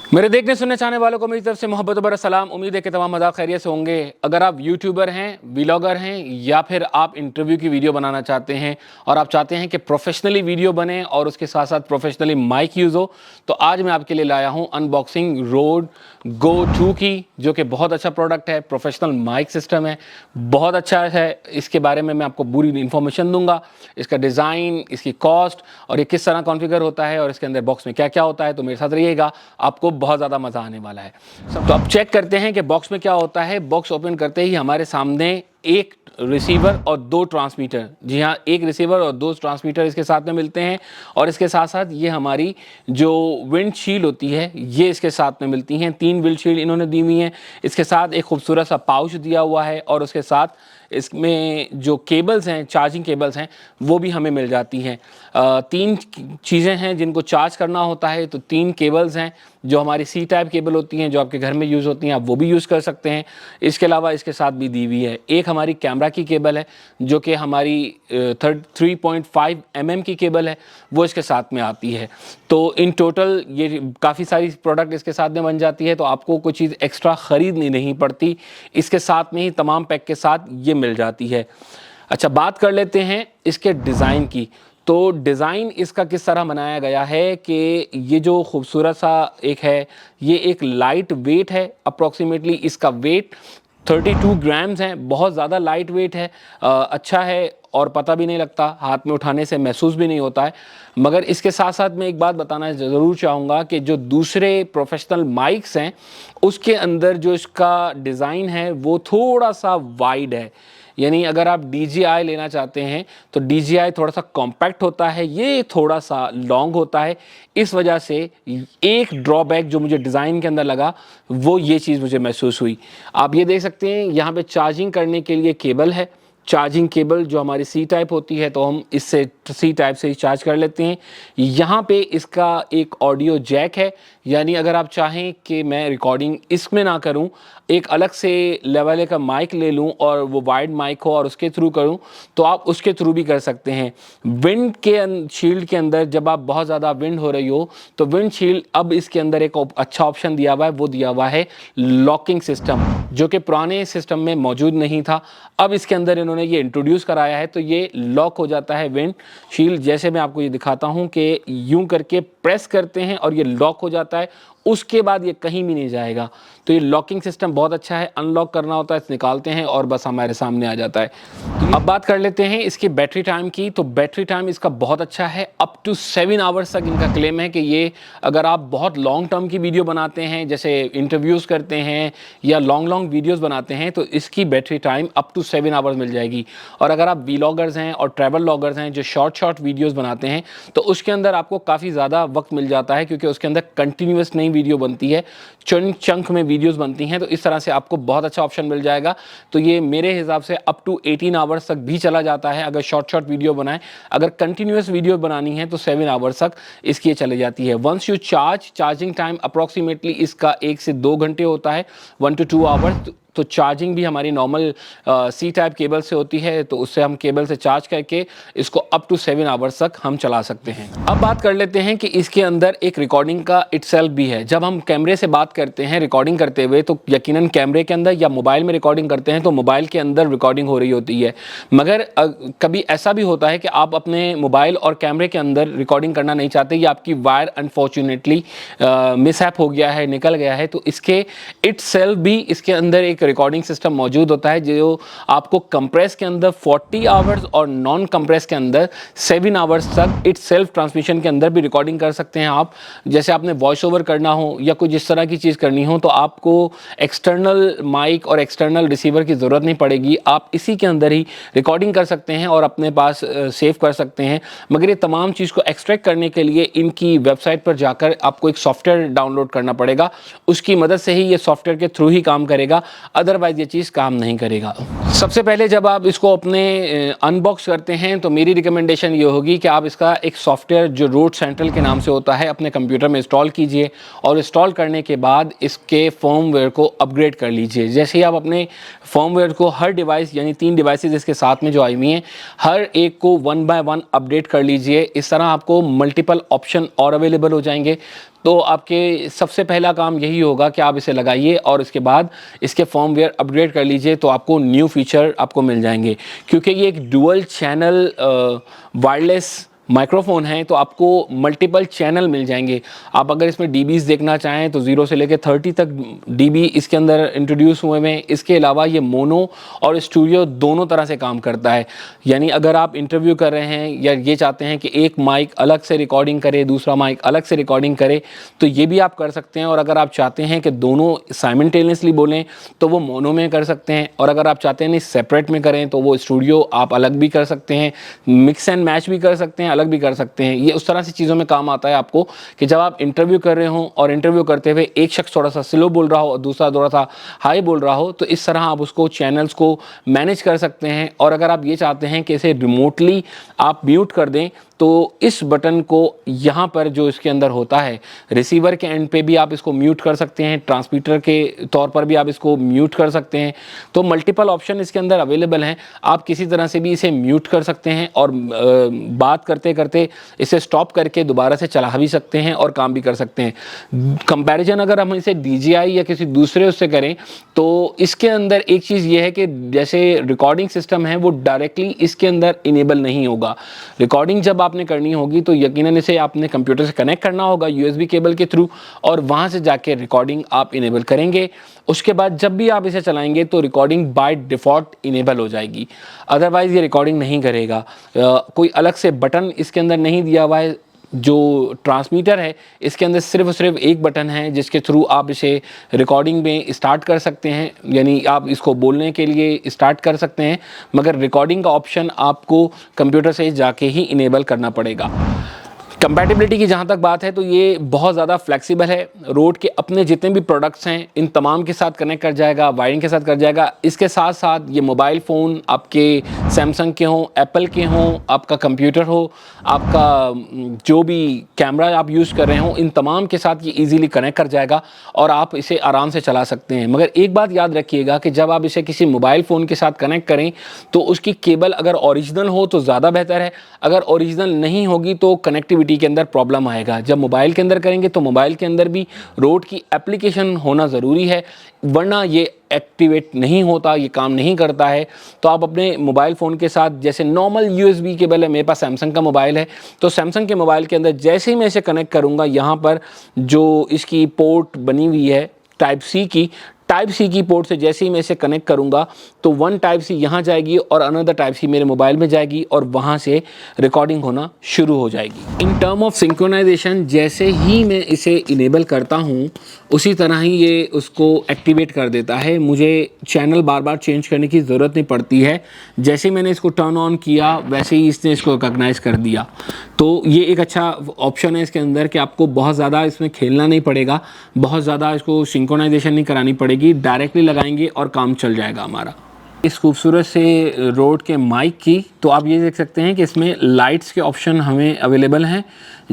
मेरे देखने सुनने चाहने वालों को मेरी तरफ से मोहब्बत भरा सलाम। उम्मीद है कि तमाम मज़ाक खैरियत से होंगे। अगर आप यूट्यूबर हैं, व्लॉगर हैं या फिर आप इंटरव्यू की वीडियो बनाना चाहते हैं और आप चाहते हैं कि प्रोफेशनली वीडियो बने और उसके साथ साथ प्रोफेशनली माइक यूज़ हो, तो आज मैं आपके लिए लाया हूं अनबॉक्सिंग रोड गो 2 की, जो कि बहुत अच्छा प्रोडक्ट है। प्रोफेशनल माइक सिस्टम है, बहुत अच्छा है। इसके बारे में मैं आपको पूरी इन्फॉर्मेशन दूंगा, इसका डिज़ाइन, इसकी कॉस्ट और ये किस तरह कॉन्फ़िगर होता है और इसके अंदर बॉक्स में क्या क्या होता है। तो मेरे साथ रहिएगा, आपको बहुत ज़्यादा मज़ा आने वाला है। तो अब चेक करते हैं कि बॉक्स में क्या होता है। बॉक्स ओपन करते ही हमारे सामने एक रिसीवर और 2 ट्रांसमीटर, जी हाँ, एक रिसीवर और 2 ट्रांसमीटर इसके साथ में मिलते हैं। और इसके साथ साथ ये हमारी जो विंडशील्ड होती है ये इसके साथ में मिलती हैं। 3 विंडशील्ड इन्होंने दी हुई हैं। इसके साथ एक खूबसूरत सा पाउच दिया हुआ है और उसके साथ इसमें जो केबल्स हैं, चार्जिंग केबल्स हैं, वो भी हमें मिल जाती हैं। 3 चीज़ें हैं जिनको चार्ज करना होता है, तो 3 केबल्स हैं जो हमारी सी टाइप केबल होती हैं, जो आपके घर में यूज़ होती हैं, आप वो भी यूज़ कर सकते हैं। इसके अलावा इसके साथ भी दी हुई है एक हमारी कैमरा की केबल है, जो कि हमारी 3.5 mm की केबल है, वो इसके साथ में आती है। तो इन टोटल ये काफ़ी सारी प्रोडक्ट इसके साथ में बन जाती है, तो आपको कोई चीज़ एक्स्ट्रा ख़रीदनी नहीं पड़ती, इसके साथ में ही तमाम पैक के साथ ये मिल जाती है। अच्छा, बात कर लेते हैं इसके डिज़ाइन की। तो डिज़ाइन इसका किस तरह बनाया गया है कि ये जो खूबसूरत सा एक है, ये एक लाइट वेट है। अप्रॉक्सीमेटली इसका वेट 32 ग्राम्स है, बहुत ज़्यादा लाइट वेट है। अच्छा है और पता भी नहीं लगता, हाथ में उठाने से महसूस भी नहीं होता है। मगर इसके साथ साथ मैं एक बात बताना ज़रूर चाहूँगा कि जो दूसरे प्रोफेशनल माइक्स हैं उसके अंदर जो इसका डिज़ाइन है वो थोड़ा सा वाइड है। यानी अगर आप DJI लेना चाहते हैं तो DJI थोड़ा सा कॉम्पैक्ट होता है, ये थोड़ा सा लॉन्ग होता है। इस वजह से एक ड्रॉबैक जो मुझे डिज़ाइन के अंदर लगा वो ये चीज़ मुझे महसूस हुई। आप ये देख सकते हैं यहाँ पे चार्जिंग करने के लिए केबल है। चार्जिंग केबल जो हमारी सी टाइप होती है, तो हम इससे सी टाइप से ही चार्ज कर लेते हैं। यहाँ पे इसका एक ऑडियो जैक है, यानी अगर आप चाहें कि मैं रिकॉर्डिंग इसमें ना करूं, एक अलग से लेवल का माइक ले लूं और वो वाइड माइक हो और उसके थ्रू करूं, तो आप उसके थ्रू भी कर सकते हैं। विंड के शील्ड के अंदर जब आप बहुत ज़्यादा विंड हो रही हो तो विंड शील्ड, अब इसके अंदर एक अच्छा ऑप्शन दिया हुआ है, वो दिया हुआ है लॉकिंग सिस्टम, जो कि पुराने सिस्टम में मौजूद नहीं था। अब इसके अंदर इन्होंने ये इंट्रोड्यूस कराया है, तो ये लॉक हो जाता है विंड शील्ड। जैसे मैं आपको ये दिखाता हूँ कि यूं करके प्रेस करते हैं और ये लॉक हो जाता है, उसके बाद ये कहीं भी नहीं जाएगा। तो ये लॉकिंग सिस्टम बहुत अच्छा है। अनलॉक करना होता है, निकालते हैं और बस हमारे सामने आ जाता है। अब बात कर लेते हैं इसकी बैटरी टाइम की। तो बैटरी टाइम इसका बहुत अच्छा है, अप टू 7 आवर्स तक इनका क्लेम है कि ये अगर आप बहुत लॉन्ग टर्म की वीडियो बनाते हैं, जैसे इंटरव्यूज़ करते हैं या लॉन्ग वीडियोज़ बनाते हैं, तो इसकी battery time up to 7 hours मिल जाएगी। और अगर आप व्लॉगर्स हैं और ट्रैवल व्लॉगर्स हैं जो शॉर्ट वीडियोज़ बनाते हैं, तो उसके अंदर आपको काफ़ी ज़्यादा वक्त मिल जाता है, क्योंकि उसके अंदर कंटिन्यूस नई वीडियो बनती है, चंक में वीडियोस बनती हैं। तो इस तरह से आपको बहुत अच्छा ऑप्शन मिल जाएगा। तो ये मेरे हिसाब से अप टू 18 आवर्स तक भी चला जाता है अगर शॉर्ट वीडियो बनाएं। अगर कंटिन्यूस वीडियो बनानी है तो 7 आवर्स तक इसकी चली जाती है। Once you charging time approximately इसका 1 से 2 घंटे होता है, 1 to 2 आवर्स। तो चार्जिंग भी हमारी नॉर्मल सी टाइप केबल से होती है, तो उससे हम केबल से चार्ज करके इसको अप टू 7 आवर्स तक हम चला सकते हैं। अब बात कर लेते हैं कि इसके अंदर एक रिकॉर्डिंग का इटसेल्फ भी है। जब हम कैमरे से बात करते हैं रिकॉर्डिंग करते हुए, तो यकीनन कैमरे के अंदर या मोबाइल में रिकॉर्डिंग करते हैं तो मोबाइल के अंदर रिकॉर्डिंग हो रही होती है। मगर कभी ऐसा भी होता है कि आप अपने मोबाइल और कैमरे के अंदर रिकॉर्डिंग करना नहीं चाहते, या आपकी वायर अनफॉर्चुनेटली मिसहैप हो गया है, निकल गया है, तो इसके इटसेल्फ भी इसके अंदर एक रिकॉर्डिंग सिस्टम मौजूद होता है, जो आपको कंप्रेस के अंदर 40 आवर्स और नॉन कंप्रेस के अंदर 7 आवर्स तक इट सेल्फ ट्रांसमिशन के अंदर भी रिकॉर्डिंग कर सकते हैं आप। जैसे आपने वॉइस ओवर करना हो या कुछ इस तरह की चीज़ करनी हो, तो आपको एक्सटर्नल माइक और एक्सटर्नल रिसीवर की ज़रूरत नहीं पड़ेगी, आप इसी के अंदर ही रिकॉर्डिंग कर सकते हैं और अपने पास सेव कर सकते हैं। मगर ये तमाम चीज़ को एक्सट्रैक्ट करने के लिए इनकी वेबसाइट पर जाकर आपको एक सॉफ्टवेयर डाउनलोड करना पड़ेगा, उसकी मदद से ही ये सॉफ्टवेयर के थ्रू ही काम करेगा। अदरवाइज़ ये चीज़ काम नहीं करेगा। सबसे पहले जब आप इसको अपने अनबॉक्स करते हैं तो मेरी रिकमेंडेशन ये होगी कि आप इसका एक सॉफ्टवेयर जो रूट सेंट्रल के नाम से होता है अपने कंप्यूटर में इंस्टॉल कीजिए, और इंस्टॉल करने के बाद इसके फर्मवेयर को अपग्रेड कर लीजिए। जैसे ही आप अपने फर्मवेयर को हर डिवाइस, यानी 3 डिवाइसेस इसके साथ में जो आई हुई हैं, हर एक को 1 बाय 1 अपडेट कर लीजिए। इस तरह आपको मल्टीपल ऑप्शन और अवेलेबल हो जाएंगे। तो आपके सबसे पहला काम यही होगा कि आप इसे लगाइए और इसके बाद इसके फर्मवेयर अपग्रेड कर लीजिए, तो आपको न्यू फीचर आपको मिल जाएंगे। क्योंकि ये एक डुअल चैनल वायरलेस माइक्रोफोन है तो आपको मल्टीपल चैनल मिल जाएंगे। आप अगर इसमें डीबीज़ देखना चाहें तो 0 से लेकर 30 तक डीबी इसके अंदर इंट्रोड्यूस हुए हैं। इसके अलावा ये मोनो और स्टूडियो दोनों तरह से काम करता है। यानी अगर आप इंटरव्यू कर रहे हैं या ये चाहते हैं कि एक माइक अलग से रिकॉर्डिंग करे, दूसरा माइक अलग से रिकॉर्डिंग करे, तो ये भी आप कर सकते हैं। और अगर आप चाहते हैं कि दोनों साइमल्टेनियसली बोलें तो वो मोनो में कर सकते हैं, और अगर आप चाहते हैं नहीं सेपरेट में करें तो वो स्टूडियो आप अलग भी कर सकते हैं, मिक्स एंड मैच भी कर सकते हैं, अलग भी कर सकते हैं। ये उस तरह से चीज़ों में काम आता है आपको कि जब आप इंटरव्यू कर रहे हो और इंटरव्यू करते हुए एक शख्स थोड़ा सा स्लो बोल रहा हो और दूसरा थोड़ा सा हाई बोल रहा हो, तो इस तरह आप उसको चैनल्स को मैनेज कर सकते हैं। और अगर आप ये चाहते हैं कि इसे रिमोटली आप म्यूट कर दें तो इस बटन को यहाँ पर जो इसके अंदर होता है, रिसीवर के एंड पे भी आप इसको म्यूट कर सकते हैं, ट्रांसमीटर के तौर पर भी आप इसको म्यूट कर सकते हैं। तो मल्टीपल ऑप्शन इसके अंदर अवेलेबल हैं। आप किसी तरह से भी इसे म्यूट कर सकते हैं और बात करते करते इसे स्टॉप करके दोबारा से चला भी सकते हैं और काम भी कर सकते हैं। कंपैरिजन अगर हम इसे DJI या किसी दूसरे उससे करें तो इसके अंदर एक चीज़ ये है कि जैसे रिकॉर्डिंग सिस्टम है वो डायरेक्टली इसके अंदर इनेबल नहीं होगा। रिकॉर्डिंग जब आपने करनी होगी तो यकीनन इसे आपने कंप्यूटर से कनेक्ट करना होगा USB केबल के थ्रू, और वहाँ से जाके रिकॉर्डिंग आप इनेबल करेंगे। उसके बाद जब भी आप इसे चलाएंगे तो रिकॉर्डिंग बाय डिफ़ॉल्ट इनेबल हो जाएगी, अदरवाइज़ ये रिकॉर्डिंग नहीं करेगा। कोई अलग से बटन इसके अंदर नहीं दिया हुआ है। जो ट्रांसमीटर है इसके अंदर सिर्फ और सिर्फ एक बटन है जिसके थ्रू आप इसे रिकॉर्डिंग में स्टार्ट कर सकते हैं, यानी आप इसको बोलने के लिए स्टार्ट कर सकते हैं, मगर रिकॉर्डिंग का ऑप्शन आपको कंप्यूटर से जाके ही इनेबल करना पड़ेगा। कंपैटिबिलिटी की जहाँ तक बात है तो ये बहुत ज़्यादा फ्लेक्सिबल है। रोड के अपने जितने भी प्रोडक्ट्स हैं इन तमाम के साथ कनेक्ट कर जाएगा, वायरिंग के साथ कर जाएगा। इसके साथ साथ ये मोबाइल फ़ोन आपके सैमसंग के हों, एप्पल के हों, आपका कंप्यूटर हो, आपका जो भी कैमरा आप यूज़ कर रहे हो, इन तमाम के साथ ये ईज़िली कनेक्ट कर जाएगा और आप इसे आराम से चला सकते हैं। मगर एक बात याद रखिएगा कि जब आप इसे किसी मोबाइल फ़ोन के साथ कनेक्ट करें तो उसकी केबल अगर ओरिजिनल हो तो ज़्यादा बेहतर है, अगर ओरिजिनल नहीं होगी तो कनेक्टिविटी के अंदर प्रॉब्लम आएगा। जब मोबाइल के अंदर करेंगे तो मोबाइल के अंदर भी रोड की एप्लीकेशन होना ज़रूरी है, वरना ये एक्टिवेट नहीं होता, ये काम नहीं करता है। तो आप अपने मोबाइल फ़ोन के साथ, जैसे नॉर्मल USB केबल है, मेरे पास सैमसंग का मोबाइल है, तो सैमसंग के मोबाइल के अंदर जैसे ही मैं इसे कनेक्ट करूँगा, यहाँ पर जो इसकी पोर्ट बनी हुई है टाइप सी की पोर्ट से जैसे ही मैं इसे कनेक्ट करूंगा तो वन टाइप सी यहाँ जाएगी और अनदर टाइप सी मेरे मोबाइल में जाएगी और वहाँ से रिकॉर्डिंग होना शुरू हो जाएगी। इन टर्म ऑफ सिंक्रोनाइजेशन जैसे ही मैं इसे इनेबल करता हूँ उसी तरह ही ये उसको एक्टिवेट कर देता है। मुझे चैनल बार बार चेंज करने की ज़रूरत नहीं पड़ती है। जैसे ही मैंने इसको टर्न ऑन किया वैसे ही इसने इसको रिकॉग्नाइज़ कर दिया। तो ये एक अच्छा ऑप्शन है इसके अंदर कि आपको बहुत ज़्यादा इसमें खेलना नहीं पड़ेगा, बहुत ज़्यादा इसको सिंक्रोनाइजेशन नहीं करानी पड़ेगी, डायरेक्टली लगाएंगे और काम चल जाएगा हमारा। इस खूबसूरत से रोड के माइक की तो आप ये देख सकते हैं कि इसमें लाइट्स के ऑप्शन हमें अवेलेबल हैं।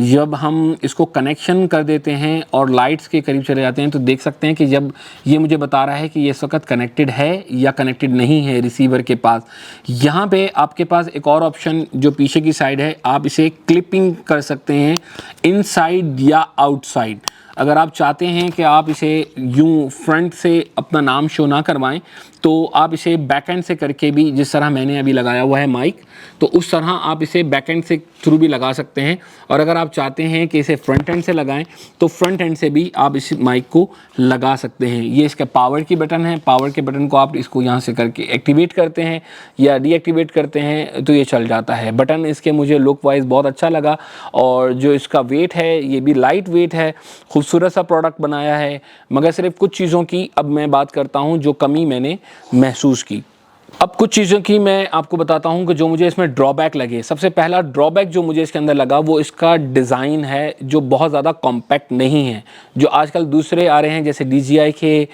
जब हम इसको कनेक्शन कर देते हैं और लाइट्स के करीब चले जाते हैं तो देख सकते हैं कि जब ये मुझे बता रहा है कि ये इस वक्त कनेक्टेड है या कनेक्टेड नहीं है रिसीवर के पास। यहाँ पे आपके पास एक और ऑप्शन जो पीछे की साइड है, आप इसे क्लिपिंग कर सकते हैं इनसाइड या आउटसाइड। अगर आप चाहते हैं कि आप इसे यूं फ्रंट से अपना नाम शो ना करवाएं तो आप इसे बैकएंड से करके भी, जिस तरह मैंने अभी लगाया हुआ है माइक, तो उस तरह आप इसे बैकएंड से थ्रू भी लगा सकते हैं। और अगर आप चाहते हैं कि इसे फ्रंट एंड से लगाएं तो फ्रंट एंड से भी आप इस माइक को लगा सकते हैं। ये इसका पावर की बटन है, पावर के बटन को आप इसको यहाँ से करके एक्टिवेट करते हैं या डीएक्टिवेट करते हैं तो ये चल जाता है। बटन इसके मुझे लुक वाइज बहुत अच्छा लगा और जो इसका वेट है ये भी लाइट वेट है, खूबसूरत सा प्रोडक्ट बनाया है। मगर सिर्फ कुछ चीज़ों की अब मैं बात करता हूँ जो कमी मैंने महसूस की। अब कुछ चीज़ों की मैं आपको बताता हूँ कि जो मुझे इसमें ड्रॉबैक लगे। सबसे पहला ड्रॉबैक जो मुझे इसके अंदर लगा वो इसका डिज़ाइन है, जो बहुत ज़्यादा कॉम्पैक्ट नहीं है। जो आजकल दूसरे आ रहे हैं जैसे DJI के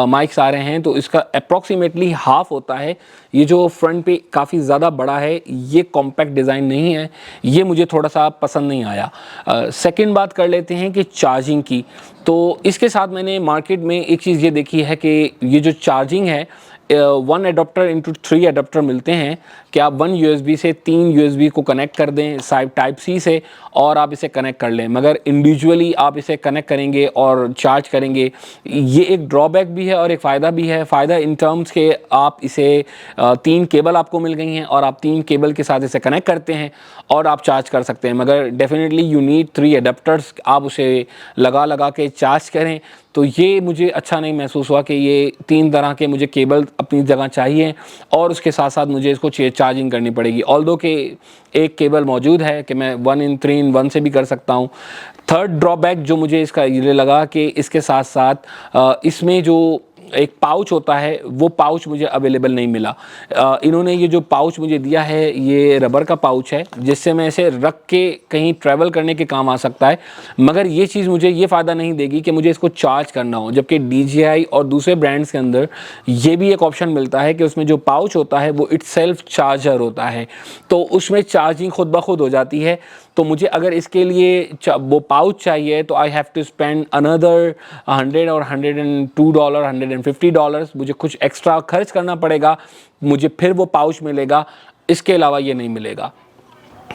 माइक्स आ रहे हैं, तो इसका अप्रॉक्सीमेटली हाफ होता है। ये जो फ्रंट पे काफ़ी ज़्यादा बड़ा है, ये कॉम्पैक्ट डिज़ाइन नहीं है, ये मुझे थोड़ा सा पसंद नहीं आया। सेकंड बात कर लेते हैं कि चार्जिंग की। तो इसके साथ मैंने मार्केट में एक चीज़ ये देखी है कि ये जो चार्जिंग है, 1 एडाप्टर इंटू 3 एडाप्टर मिलते हैं कि आप 1 USB से 3 USB को कनेक्ट कर दें टाइप C से, और आप इसे कनेक्ट कर लें। मगर इंडिविजुअली आप इसे कनेक्ट करेंगे और चार्ज करेंगे, ये एक ड्रॉबैक भी है और एक फ़ायदा भी है। फ़ायदा इन टर्म्स के आप इसे 3 केबल आपको मिल गई हैं और आप 3 केबल के साथ इसे कनेक्ट करते हैं और आप चार्ज कर सकते हैं। मगर डेफिनेटली यू नीड 3 एडाप्टर्स, आप उसे लगा के चार्ज करें। तो ये मुझे अच्छा नहीं महसूस हुआ कि ये 3 तरह के मुझे केबल अपनी जगह चाहिए और उसके साथ साथ मुझे इसको चार्जिंग करनी पड़ेगी। ऑल्दो कि एक केबल मौजूद है कि मैं 1 in 3 in 1 से भी कर सकता हूँ। थर्ड ड्रॉबैक जो मुझे इसका ये लगा कि इसके साथ साथ इसमें जो एक पाउच होता है, वो पाउच मुझे अवेलेबल नहीं मिला। इन्होंने ये जो पाउच मुझे दिया है, ये रबर का पाउच है जिससे मैं इसे रख के कहीं ट्रैवल करने के काम आ सकता है। मगर ये चीज़ मुझे ये फ़ायदा नहीं देगी कि मुझे इसको चार्ज करना हो, जबकि DJI और दूसरे ब्रांड्स के अंदर ये भी एक ऑप्शन मिलता है कि उसमें जो पाउच होता है वो इटसेल्फ चार्जर होता है, तो उसमें चार्जिंग खुद ब खुद हो जाती है। तो मुझे अगर इसके लिए वो पाउच चाहिए तो I have to spend another 100 और $102 $150, मुझे कुछ एक्स्ट्रा खर्च करना पड़ेगा, मुझे फिर वो पाउच मिलेगा, इसके अलावा ये नहीं मिलेगा।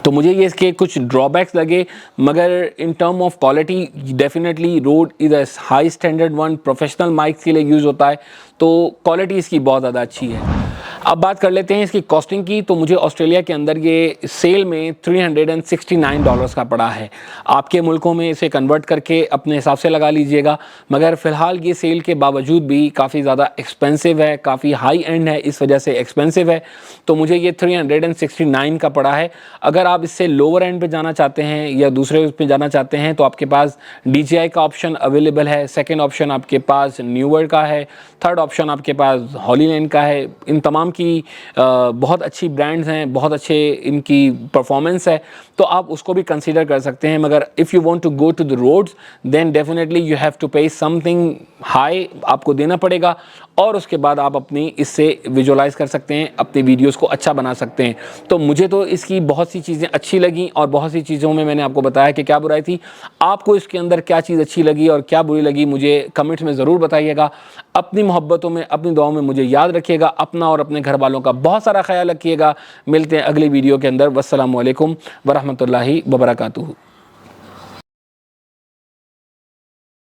तो मुझे ये इसके कुछ ड्रॉबैक्स लगे। मगर in term of quality definitely road is a high standard one, professional mics के लिए यूज़ होता है, तो क्वालिटी इसकी बहुत ज़्यादा अच्छी है। अब बात कर लेते हैं इसकी कॉस्टिंग की। तो मुझे ऑस्ट्रेलिया के अंदर ये सेल में $369 का पड़ा है। आपके मुल्कों में इसे कन्वर्ट करके अपने हिसाब से लगा लीजिएगा, मगर फ़िलहाल ये सेल के बावजूद भी काफ़ी ज़्यादा एक्सपेंसिव है, काफ़ी हाई एंड है, इस वजह से एक्सपेंसिव है। तो मुझे ये 369 का पड़ा है। अगर आप इससे लोअर एंड पे जाना चाहते हैं या दूसरे उस पे जाना चाहते हैं तो आपके पास DJI का ऑप्शन अवेलेबल है, सेकेंड ऑप्शन आपके पास न्यूवर्ल्ड का है, थर्ड ऑप्शन आपके पास हॉलीलैंड का है। इन तमाम की बहुत अच्छी ब्रांड्स हैं, बहुत अच्छे इनकी परफॉर्मेंस है, तो आप उसको भी कंसीडर कर सकते हैं। मगर if you want to go to the roads then definitely you have to pay something high, आपको देना पड़ेगा, और उसके बाद आप अपनी इससे विजुअलाइज कर सकते हैं, अपने वीडियोस को अच्छा बना सकते हैं। तो मुझे तो इसकी बहुत सी चीज़ें अच्छी लगी और बहुत सी चीज़ों में मैंने आपको बताया कि क्या बुराई थी। आपको इसके अंदर क्या चीज़ अच्छी लगी और क्या बुरी लगी, मुझे कमेंट्स में ज़रूर बताइएगा। अपनी मोहब्बतों में, अपनी दुआओं में मुझे याद रखिएगा। अपना और अपने घर वालों का बहुत सारा ख्याल रखिएगा। मिलते हैं अगली वीडियो के अंदर। वस्सलामु अलैकुम वरहमतुल्लाहि वबरकातुहू।